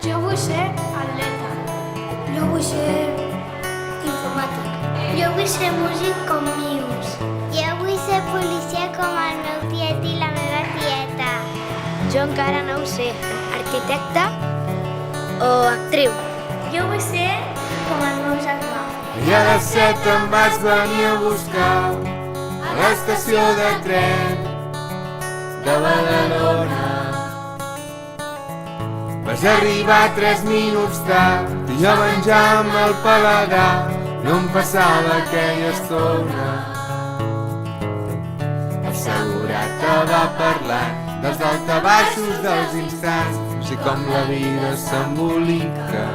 Jo vull ser atleta. Jo vull ser informàtic. Jo vull ser músic com Mius. Jo vull ser policia com el meu tiet i la meva tieta. Jo encara no ho sé, arquitecta o actriu. Jo vull ser com el meu germà. I a les 7 em vas venir a buscar a l'estació de tren de Badalona. Vas arribar 3 minuts tard i jo menjant el paladar no em passava aquella estona. El segurat te va parlant dels daltabaixos dels instants i com la vida s'embolica.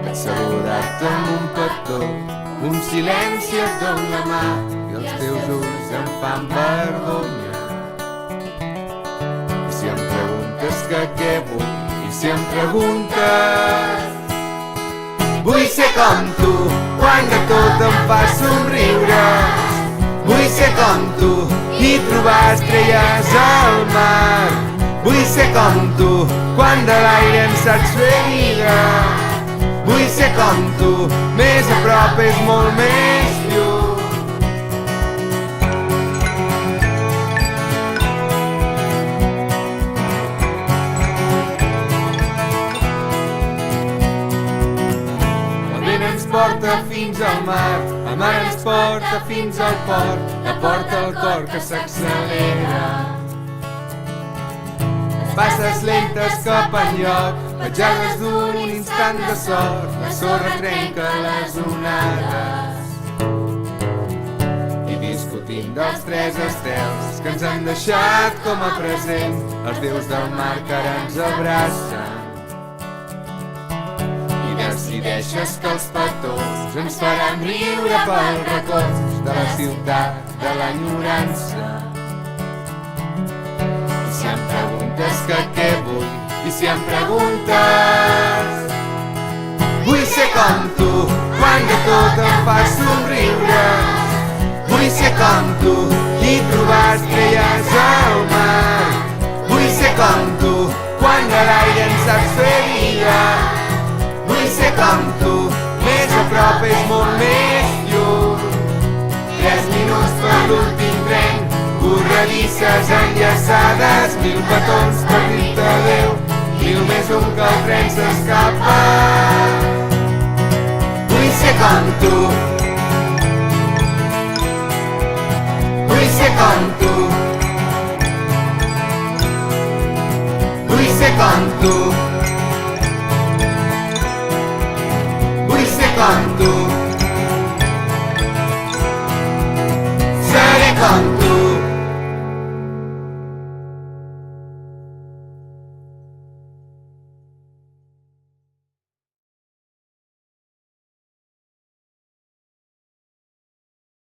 Vaig saludar-te amb un petó, un silenci et dona la mà i els teus ulls em fan vergonya. I si em preguntes que què vull, i si em preguntes vull ser com tu, quan de tot em fas somriure. Vull ser com tu i trobar estrelles al mar. Vull ser com tu, quan de l'aire en saps fer vida. Vull ser com tu, més a prop és molt més lluny. El vent ens porta fins al mar, el mar ens porta fins al port, la porta al cor que s'accelera. Passes lentes cap enlloc, petjades d'un instant de sort, la sorra trenca les onades. I discutint dels 3 estels que ens han deixat com a present, els déus del mar que ara ens abracen. I decideixes que els petons ens faran riure pels racons de la ciutat de l'enyorança. I si em preguntes que què vull, i si em preguntes vull ser com tu, quan de tot em fas somriure. Vull ser com tu i trobar estrelles al mar. Vull ser com tu, quan de l'aire en saps fer vida. Vull ser com tu, més a prop és molt més lluny. 3 minuts per l'últim tren, corredisses enllaçades, 1000 petons per dir-te adéu, 1000 més un que el tren s'escapa. Vull ser com tu, vull ser com tu, vull ser com tu, vull ser com tu.